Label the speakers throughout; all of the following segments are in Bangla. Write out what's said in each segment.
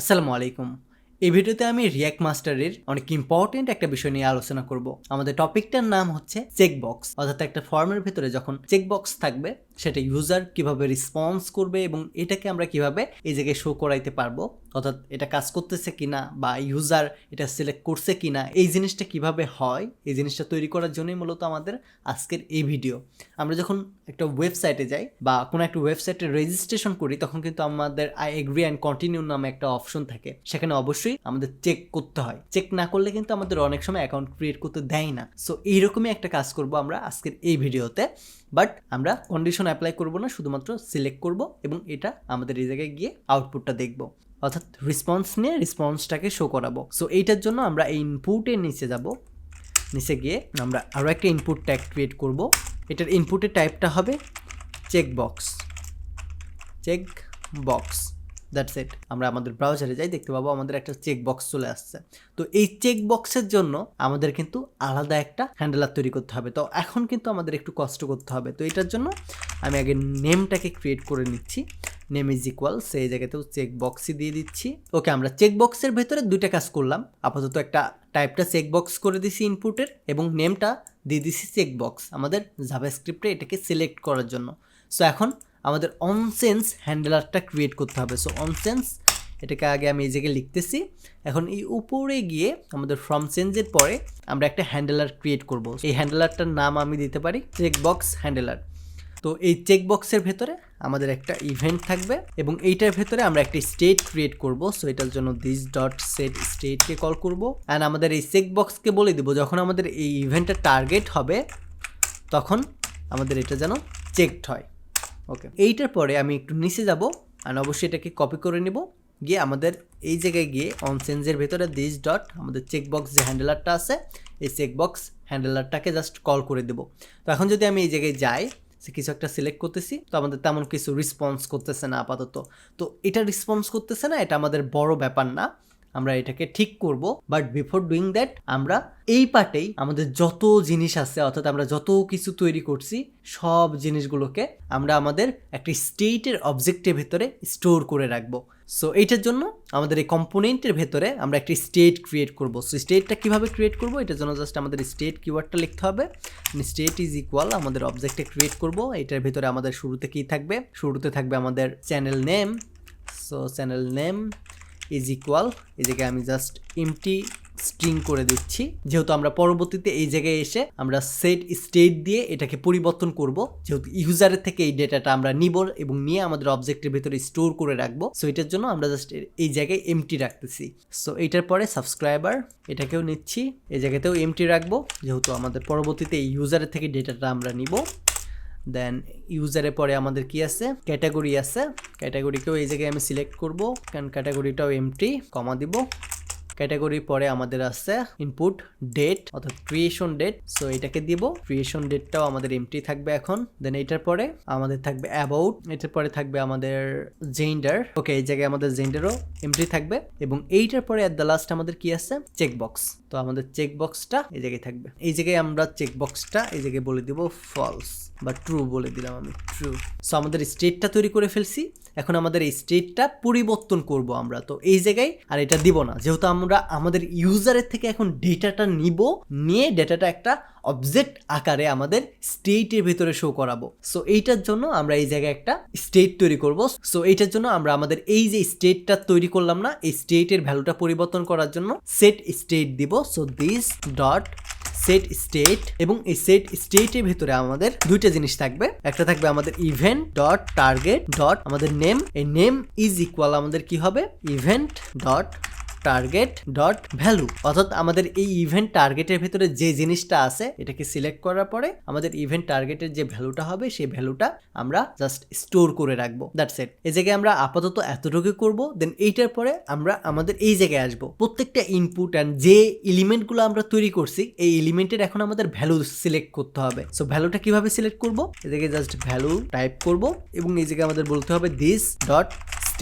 Speaker 1: আসসালামু আলাইকুম। এই ভিডিওতে আমি রিয়াক্ট মাস্টারের অনেক ইম্পর্টেন্ট একটা বিষয় নিয়ে আলোচনা করব। আমাদের টপিকটার নাম হচ্ছে চেকবক্স, অর্থাৎ একটা ফর্মের ভিতরে যখন চেকবক্স থাকবে সেটা ইউজার কিভাবে রেসপন্স করবে এবং এটাকে আমরা কিভাবে এই জায়গায় শো করাইতে পারবো, অর্থাৎ এটা কাজ করতেছে কিনা বা ইউজার এটা সিলেক্ট করছে কিনা, এই জিনিসটা কিভাবে হয়, এই জিনিসটা তৈরি করার জন্যই মূলত আমাদের আজকের এই ভিডিও। আমরা যখন একটা ওয়েবসাইটে যাই বা কোনো একটা ওয়েবসাইটে রেজিস্ট্রেশন করি তখন কিন্তু আমাদের আই এগ্রি অ্যান্ড কন্টিনিউ নামে একটা অপশন থাকে, সেখানে অবশ্যই আমাদের চেক করতে হয়। চেক না করলে কিন্তু আমাদের অনেক সময় অ্যাকাউন্ট ক্রিয়েট করতে দেয় না। সো এইরকমই একটা কাজ করব আমরা আজকের এই ভিডিওতে, বাট আমরা কন্ডিশন অ্যাপ্লাই করব না, শুধুমাত্র সিলেক্ট করব এবং এটা আমাদের এই জায়গায় গিয়ে আউটপুটটা দেখব, অর্থাৎ রেসপন্স নিয়ে রেসপন্সটাকে শো করাবো। সো এইটার জন্য আমরা এই ইনপুটের নিচে যাব, নিচে গিয়ে আমরা আরও একটা ইনপুট ট্যাগ ক্রিয়েট করব। এটার ইনপুটের টাইপটা হবে চেকবক্স, চেকবক্স, দ্যাটস ইট। আমরা আমাদের ব্রাউজারে যাই, দেখতে পাবো আমাদের একটা চেকবক্স চলে আসছে। তো এই চেকবক্সের জন্য আমাদের কিন্তু আলাদা একটা হ্যান্ডেলার তৈরি করতে হবে। তো এখন কিন্তু আমাদের একটু কষ্ট করতে হবে। তো এটার জন্য আমি আগে নেমটাকে ক্রিয়েট করে নিচ্ছি। নেম ইজ ইকুয়াল, সেই জায়গাতেও চেকবক্সই দিয়ে দিচ্ছি। ওকে, আমরা চেকবক্সের ভেতরে দুইটা কাজ করলাম। আপাতত একটা টাইপটা চেকবক্স করে দিছি ইনপুটের এবং নেমটা দিয়ে দিছি চেকবক্স আমাদের জাভাস্ক্রিপ্টে এটাকে সিলেক্ট করার জন্য। সো এখন আমাদের অনসেন্স হ্যান্ডেলারটা ক্রিয়েট করতে হবে। সো অনসেন্স এটাকে আগে আমি এই জায়গায় লিখতেছি। এখন এই উপরে গিয়ে আমাদের ফ্রম চেঞ্জের পরে আমরা একটা হ্যান্ডেলার ক্রিয়েট করব। এই হ্যান্ডেলারটার নাম আমি দিতে পারি চেকবক্স হ্যান্ডেলার। তো এই চেকবক্সের ভেতরে আমাদের একটা ইভেন্ট থাকবে এবং এইটার ভেতরে আমরা একটা স্টেট ক্রিয়েট করব। সো এটার জন্য দিস ডট সেট স্টেটকে কল করব অ্যান্ড আমাদের এই চেকবক্সকে বলে দিব যখন আমাদের এই ইভেন্টের টার্গেট হবে তখন আমাদের এটা যেন চেকড হয়। ওকে, এইটার পরে আমি একটু নিচে যাব আর অবশ্যই এটাকে কপি করে নেব, গিয়ে আমাদের এই জায়গায় গিয়ে অনসেন্সের ভেতরে দিস ডট আমাদের চেকবক্স যে হ্যান্ডেলারটা আছে এই চেকবক্স হ্যান্ডেলারটাকে জাস্ট কল করে দেব। তো এখন যদি আমি এই জায়গায় যাই, কিছু একটা সিলেক্ট করতেছি, তো আমাদের তেমন কিছু রেসপন্স করতেছে না আপাতত। তো এটা রেসপন্স করতেছে না, এটা আমাদের বড় ব্যাপার না, আমরা এটাকে ঠিক করব। বাট বিফোর ডুইং দ্যাট আমরা এই পার্টেই আমাদের যত জিনিস আছে, অর্থাৎ আমরা যত কিছু তৈরি করছি সব জিনিসগুলোকে আমরা আমাদের একটা স্টেটের অবজেক্টের ভেতরে স্টোর করে রাখবো। সো এইটার জন্য আমাদের এই কম্পোনেন্টের ভেতরে আমরা একটা স্টেট ক্রিয়েট করব। সো স্টেটটা কীভাবে ক্রিয়েট করব, এটার জন্য জাস্ট আমাদের স্টেট কিওয়ার্ডটা লিখতে হবে। স্টেট ইজ ইকুয়াল আমাদের অবজেক্টে ক্রিয়েট করব। এটার ভেতরে আমাদের শুরুতে কী থাকবে, শুরুতে থাকবে আমাদের channel name. So channel name is equal, এই জায়গায় আমি জাস্ট এমটি স্ট্রিং করে দিচ্ছি, যেহেতু আমরা পরবর্তীতে এই জায়গায় এসে আমরা সেট স্টেট দিয়ে এটাকে পরিবর্তন করব, যেহেতু ইউজারের থেকে এই ডেটাটা আমরা নিব এবং নিয়ে আমাদের অবজেক্টের ভিতরে স্টোর করে রাখবো। সো এটার জন্য আমরা জাস্ট এই জায়গায় এমটি রাখতেছি। সো এটার পরে সাবস্ক্রাইবার এটাকেও নিচ্ছি, এই জায়গাতেও এমটি রাখবো, যেহেতু আমাদের পরবর্তীতে এই ইউজারের থেকে ডেটাটা আমরা নিব। দেন ইউজারের পরে আমাদের কি আছে, ক্যাটাগরি আছে, ক্যাটাগরিকেও এই জায়গায় আমি সিলেক্ট করব, কারণ ক্যাটাগরিটাও এমটি কমা দিব। ক্যাটাগরির পরে আমাদের আছে ইনপুট ডেট, অর্থাৎ ক্রিয়েশন ডেট। সো এটাকে দিব, ক্রিয়েশন ডেটটাও আমাদের এমটি থাকবে এখন। দেন এইটার পরে আমাদের থাকবে অ্যাবাউট, এটার পরে থাকবে আমাদের জেন্ডার। ওকে, এই জায়গায় আমাদের জেন্ডারও এমটি থাকবে এবং এইটার পরে অ্যাট দ্য লাস্ট আমাদের কি আছে, চেকবক্স। তো আমাদের চেকবক্সটা এই জায়গায় থাকবে। এই জায়গায় আমরা চেকবক্সটা এই জায়গায় বলে দিব ফলস বা ট্রু বলে দিলাম আমি, ট্রু। সো আমাদের স্টেটটা তৈরি করে ফেলছি, এখন আমাদের এই স্টেটটা পরিবর্তন করব আমরা। তো এই জায়গায় আর এটা দিব না, যেহেতু আমরা আমাদের ইউজারের থেকে এখন ডেটাটা নিব, নিয়ে ডেটাটা একটা অবজেক্ট আকারে আমাদের স্টেটের ভিতরে শো করাবো। সো এইটার জন্য আমরা এই জায়গায় একটা স্টেট তৈরি করব। সো এইটার জন্য আমরা আমাদের এই যে স্টেটটা তৈরি করলাম না, এই স্টেটের ভ্যালুটা পরিবর্তন করার জন্য সেট স্টেট দিব। So this dot set state, এবং এই সেট স্টেটের ভিতরে আমাদের দুইটা জিনিস থাকবে, একটা থাকবে আমাদের ইভেন্ট ডট টার্গেট ডট আমাদের নেম। এই নেম ইজ ইকুয়াল আমাদের কি হবে, event dot target dot value, অর্থাৎ আমাদের এই ইভেন্ট টার্গেটের ভিতরে যে জিনিসটা আছে এটাকে সিলেক্ট করার পরে আমাদের ইভেন্ট টার্গেটের যে ভ্যালুটা হবে সেই ভ্যালুটা আমরা জাস্ট স্টোর করে রাখবো। That's it. এই জায়গায় আমরা আপাতত এতটুকু করব। দেন এইটার পরে আমরা আমাদের এই জায়গায় আসবো, প্রত্যেকটা ইনপুট অ্যান্ড যে এলিমেন্টগুলো আমরা তৈরি করছি এই এলিমেন্টের এখন আমাদের ভ্যালু সিলেক্ট করতে হবে। সো ভ্যালুটা কিভাবে সিলেক্ট করব, এই জায়গায় জাস্ট ভ্যালু টাইপ করব এবং এই জায়গায় আমাদের বলতে হবে দিস ডট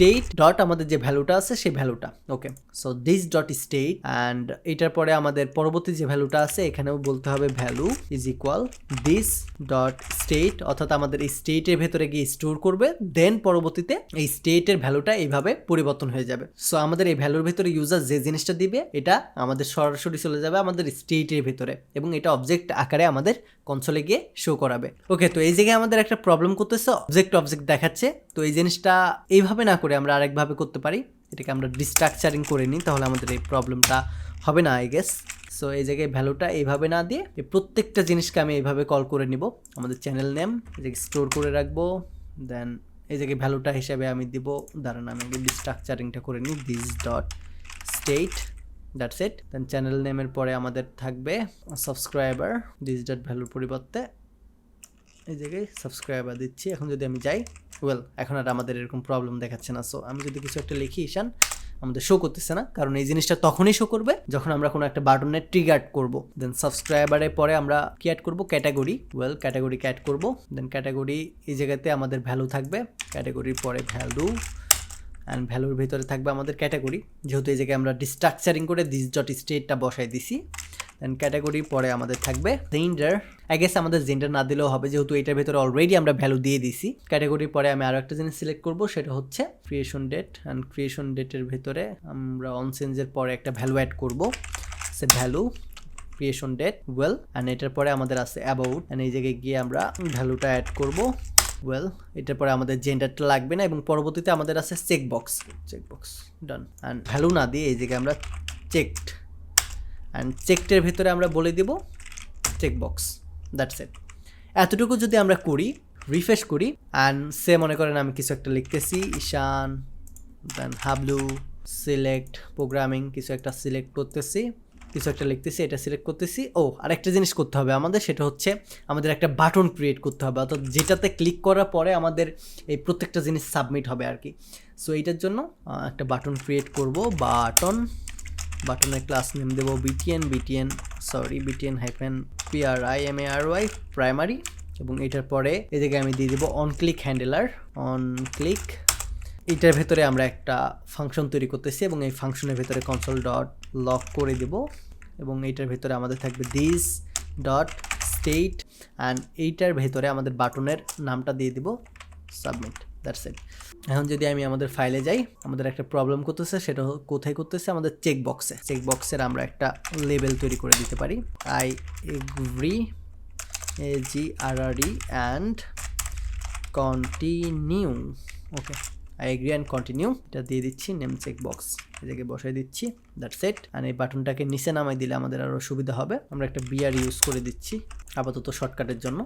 Speaker 1: স্টেট ডট আমাদের যে ভ্যালুটা আছে সেই ভ্যালুটা। Okay, so this dot state and এটার পরে আমাদের পরবর্তী যে ভ্যালুটা আছে এখানেও বলতে হবে value is equal this dot state, অর্থাৎ আমাদের এই স্টেটের ভেতরে গিয়ে স্টোর করবে, দেন পরবর্তীতে এই স্টেটের ভ্যালুটা এইভাবে পরিবর্তন হয়ে যাবে। সো আমাদের এই ভ্যালুর ভেতরে ইউজার যে জিনিসটা দিবে এটা আমাদের সরাসরি চলে যাবে আমাদের স্টেটের ভেতরে এবং এটা অবজেক্ট আকারে আমাদের কনসোলে গিয়ে শো করাবে। ওকে, তো এই জায়গায় আমাদের একটা প্রবলেম করতেছে, অবজেক্ট দেখাচ্ছে। তো এই জিনিসটা এইভাবে না করে আমরা আরেকভাবে করতে পারি, এটাকে আমরা ডিস্ট্রাকচারিং করে নিই, তাহলে আমাদের এই প্রবলেমটা হবে না আই গেস। সো এই জায়গায় ভ্যালুটা এইভাবে না দিয়ে এই প্রত্যেকটা জিনিসকে আমি এইভাবে কল করে নিব। আমাদের চ্যানেল নেম এই জায়গায় স্টোর করে রাখবো, দেন এই জায়গায় ভ্যালুটা হিসাবে আমি দিব, দাঁড়ান আমি ডিস্ট্রাকচারিংটা করে নিই, this dot state, that's it. Then channel নেমের পরে আমাদের থাকবে সাবস্ক্রাইবার, দিস ডট ভ্যালুর পরিবর্তে এই জায়গায় সাবস্ক্রাইবার দিচ্ছি। এখন যদি আমি যাই, এখন আর আমাদের এরকম প্রবলেম দেখাচ্ছে না। সো আমি যদি কিছু একটা লিখি ঈশান, আমাদের শো করতেছে না, কারণ এই জিনিসটা তখনই শো করবে যখন আমরা কোনো একটা বাটনে ট্রিগার করব। দেন সাবস্ক্রাইবারের পরে আমরা কি অ্যাড করব, ক্যাটাগরি, ক্যাটাগরিকে অ্যাড করব। দেন ক্যাটাগরি এই জায়গাতে আমাদের ভ্যালু থাকবে, ক্যাটাগরির পরে ভ্যালু অ্যান্ড ভ্যালুর ভিতরে থাকবে আমাদের ক্যাটাগরি, যেহেতু এই জায়গায় আমরা ডিস্ট্রাকচারিং করে দিস ডট স্টেটটা বসাই দিছি। দেন ক্যাটাগরি পরে আমাদের থাকবে জেন্ডার, আই গেস আমাদের জেন্ডার না দিলেও হবে যেহেতু এটার ভিতরে অলরেডি আমরা ভ্যালু দিয়ে দিছি। ক্যাটাগরির পরে আমি আরও একটা জিনিস সিলেক্ট করব, সেটা হচ্ছে ক্রিয়েশন ডেট, অ্যান্ড ক্রিয়েশন ডেটের ভিতরে আমরা অন চেঞ্জের পরে একটা ভ্যালু অ্যাড করব, সে ভ্যালু ক্রিয়েশন ডেট অ্যান্ড এটার পরে আমাদের আছে অ্যাবাউট, অ্যান্ড এই জায়গায় গিয়ে আমরা ভ্যালুটা অ্যাড করব। এটার পরে আমাদের জেন্ডারটা লাগবে না এবং পরবর্তীতে আমাদের আছে চেকবক্স ডান, অ্যান্ড ভ্যালু না দিয়ে এই জায়গায় আমরা চেকড, অ্যান্ড চেকটের ভিতরে আমরা বলে দিব চেকবক্স, দ্যাটস ইট। এতটুকু যদি আমরা করি, রিফ্রেশ করি অ্যান্ড সে মনে করেন আমি কিছু একটা লিখতেছি, ঈশান দেন হাবলু সিলেক্ট প্রোগ্রামিং, কিছু একটা সিলেক্ট করতেছি, কিছু একটা লিখতেছি, এটা সিলেক্ট করতেছি। আরেকটা জিনিস করতে হবে আমাদের, সেটা হচ্ছে আমাদের একটা বাটন ক্রিয়েট করতে হবে, অর্থাৎ যেটাতে ক্লিক করার পরে আমাদের এই প্রত্যেকটা জিনিস সাবমিট হবে আর কি। সো এইটার জন্য একটা বাটন ক্রিয়েট করব, বাটনের ক্লাস নেম দেবো বিটিএন হাইফেন PRIMARY প্রাইমারি, এবং এটার পরে এই জায়গায় আমি দিয়ে দেবো অন ক্লিক হ্যান্ডেলার, এটার ভেতরে আমরা একটা ফাংশন তৈরি করতেছি এবং এই ফাংশনের ভেতরে কনসোল ডট লক করে দেব এবং এইটার ভেতরে আমাদের থাকবে দিস ডট স্টেট অ্যান্ড এইটার ভেতরে আমাদের বাটনের নামটা দিয়ে দিব সাবমিট, দ্যাটস ইট। এখন যদি আমি আমাদের ফাইলে যাই, আমাদের একটা প্রবলেম করতেছে, সেটা কোথায় করতেছে, আমাদের চেকবক্সের আমরা একটা লেবেল তৈরি করে দিতে পারি, I agree AGRRE and continue. Okay, I agree and continue, এটা দিয়ে দিচ্ছি নেম চেকবক্স, এই জায়গায় বসাই দিচ্ছি, দ্যাটস ইট। আর এই বাটনটাকে নিচে নামাই দিলে আমাদের আরও সুবিধা হবে, আমরা একটা BR ইউজ করে দিচ্ছি আপাতত শর্টকাটের জন্য।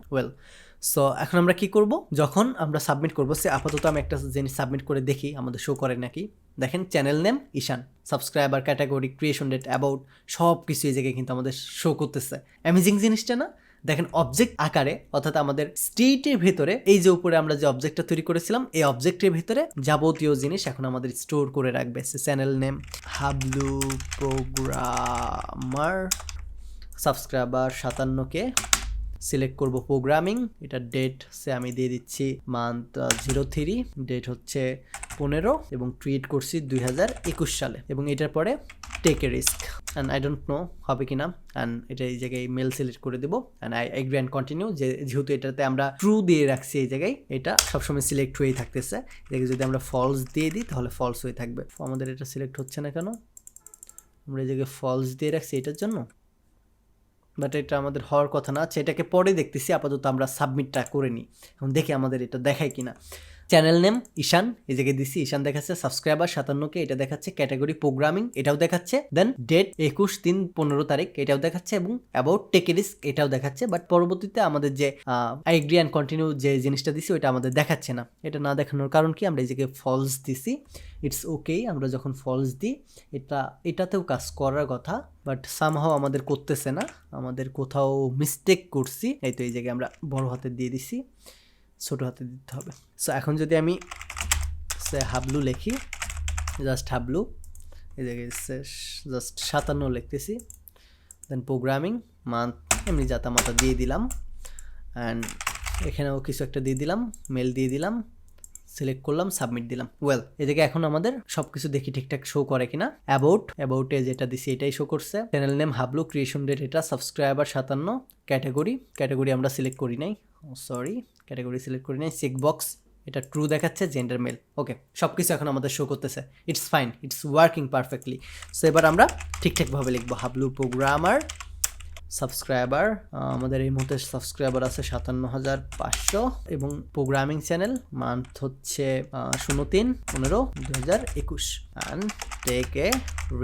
Speaker 1: সো এখন আমরা কি করব, যখন আমরা সাবমিট করবো, সে আপাতত আমি একটা জিনিস সাবমিট করে দেখি আমাদের শো করে নাকি। দেখেন channel name Ishan, subscriber, category, creation date, about সব কিছু এই জায়গায় কিন্তু আমাদের শো করতেছে। অ্যামেজিং জিনিসটা না? দেখেন অবজেক্ট আকারে, অর্থাৎ আমাদের স্টেটের ভেতরে এই যে উপরে আমরা যে অবজেক্টটা তৈরি করেছিলাম, এই অবজেক্টের ভেতরে যাবতীয় জিনিস এখন আমাদের স্টোর করে রাখবে। Channel name Hablu programmer, subscriber 57কে সিলেক্ট করব প্রোগ্রামিং, এটা ডেট সে আমি দিয়ে দিচ্ছি মান্থ 03, ডেট হচ্ছে 15 এবং ক্রিয়েট করছি 2021 সালে, এবং এটার পরে take a risk and I don't know হবে কিনা, অ্যান্ড এটা এই জায়গায় মেল সিলেক্ট করে দেবো and I agree and continue, যেহেতু এটাতে আমরা ট্রু দিয়ে রাখছি এই জায়গায়, এটা সবসময় সিলেক্ট হয়েই থাকতেছে। এটাকে যদি আমরা ফলস দিয়ে দিই তাহলে ফলস হয়ে থাকবে। আমাদের এটা সিলেক্ট হচ্ছে না কেন, আমরা এই জায়গায় ফলস দিয়ে রাখছি এটার জন্য, বাট এটা আমাদের হওয়ার কথা না। এটাকে পরে দেখতেছি, আপাতত আমরা সাবমিটটা করে নিই, এখন দেখি আমাদের এটা দেখায় কিনা। চ্যানেল নেম ঈশান, এই জায়গায় দিচ্ছি ঈশান দেখাচ্ছে, সাবস্ক্রাইবার 57কে এটা দেখাচ্ছে, ক্যাটাগরি প্রোগ্রামিং এটাও দেখাচ্ছে, দেন ডেট 21/3/15 এটাও দেখাচ্ছে, এবং অ্যাবাউট টেক রিস্ক এটাও দেখাচ্ছে। বাট পরবর্তীতে আমাদের যে আই এগ্রি অ্যান্ড কন্টিনিউ যে জিনিসটা দিছি ওইটা আমাদের দেখাচ্ছে না। এটা না দেখানোর কারণ কি, আমরা এই জায়গায় ফলস দিছি। ইটস ওকে, আমরা যখন ফলস দিই এটাতেও কাজ করার কথা, বাট সামহাও আমাদের করতেছে না, আমাদের কোথাও মিস্টেক করছি। এই তো এই জায়গায় আমরা বড় হাতে দিয়ে দিছি, ছোটো হাতে দিতে হবে। সো এখন যদি আমি হাবলু লিখি, জাস্ট হাবলু, এই জায়গায় জাস্ট 57 লিখতেছি, দেন প্রোগ্রামিং মান্থ এমনি জাতামাতা দিয়ে দিলাম, অ্যান্ড এখানেও কিছু একটা দিয়ে দিলাম, মেল দিয়ে দিলাম, সিলেক্ট করলাম, সাবমিট দিলাম। ওয়েল, এদিকে এখন আমাদের সবকিছু দেখি ঠিকঠাক শো করে কিনা। অ্যাবাউটে যেটা দিছি এটাই শো করছে। Channel name Hablu, creation date এটা, সাবস্ক্রাইবার 57, ক্যাটাগরি আমরা সিলেক্ট করি নাই, সরি ক্যাটাগরি সিলেক্ট করি নাই। চেকবক্স এটা ট্রু দেখাচ্ছে, জেন্ডার মেল। ওকে, সব কিছু এখন আমাদের শো করতেছে, it's fine, it's working perfectly. So এবার আমরা ঠিকঠাকভাবে লিখবো হাবলু প্রোগ্রামার। সাবস্ক্রাইবার আমাদের এই মুহূর্তে সাবস্ক্রাইবার আছে 57,500 এবং প্রোগ্রামিং চ্যানেল মান্থ হচ্ছে 03/15/2021 and take a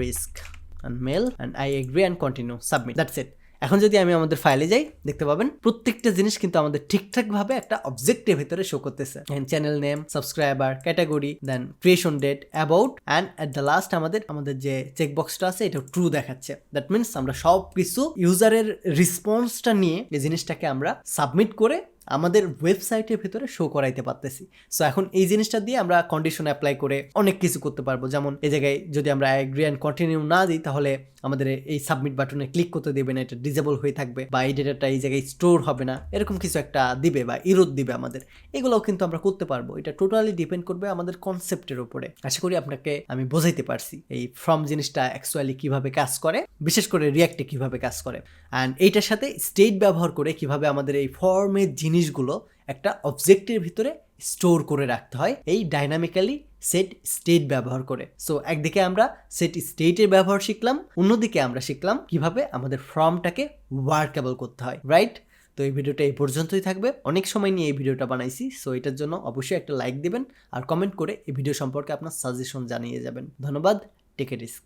Speaker 1: risk and mail and I agree and continue, submit, that's it. এখন যদি আমি আমাদের ফাইলে যাই দেখতে পাবেন প্রত্যেকটা জিনিস কিন্তু আমাদের ঠিকঠাকভাবে একটা অবজেক্টের ভিতরে শো করতেছে। Channel name, subscriber, category, then creation date, about and at the last আমাদের যে চেকবক্সটা আছে এটা ট্রু দেখাচ্ছে। দ্যাট মিনস আমরা সব কিছু ইউজারের রেসপন্সটা নিয়ে এই জিনিসটাকে আমরা সাবমিট করে আমাদের ওয়েবসাইটের ভিতরে শো করাইতে পারতেছি। সো এখন এই জিনিসটা দিয়ে আমরা কন্ডিশন অ্যাপ্লাই করে অনেক কিছু করতে পারবো। যেমন এই জায়গায় যদি আমরা এগ্রি অ্যান্ড কন্টিনিউ না দিই তাহলে আমাদের এই সাবমিট বাটনে ক্লিক করতে দেবে না, এটা ডিজেবল হয়ে থাকবে, বা এই ডেটাটা এই জায়গায় স্টোর হবে না, এরকম কিছু একটা দিবে বা ইরোদ দিবে আমাদের। এগুলোও কিন্তু আমরা করতে পারবো। এটা টোটালি ডিপেন্ড করবে আমাদের কনসেপ্টের উপরে। আশা করি আপনাকে আমি বোঝাইতে পারছি এই ফর্ম জিনিসটা অ্যাকচুয়ালি কিভাবে কাজ করে, বিশেষ করে রিয়াক্টে কিভাবে কাজ করে, অ্যান্ড এইটার সাথে স্টেট ব্যবহার করে কিভাবে আমাদের এই ফর্মের জিনিসগুলো একটা অবজেক্টের ভিতরে স্টোর করে রাখতে হয় এই ডাইনামিক্যালি সেট স্টেট ব্যবহার করে। সো একদিকে আমরা সেট স্টেটের ব্যবহার শিখলাম, অন্যদিকে আমরা শিখলাম কিভাবে আমাদের ফর্মটাকে ওয়ার্কেবল করতে হয়, রাইট? তো এই ভিডিওটা এই পর্যন্তই থাকবে। অনেক সময় নিয়ে এই ভিডিওটা বানাইছি, সো এটার জন্য অবশ্যই একটা লাইক দিবেন আর কমেন্ট করে এই ভিডিও সম্পর্কে আপনার সাজেশন জানিয়ে যাবেন। ধন্যবাদ, টেক এ রিস্ক।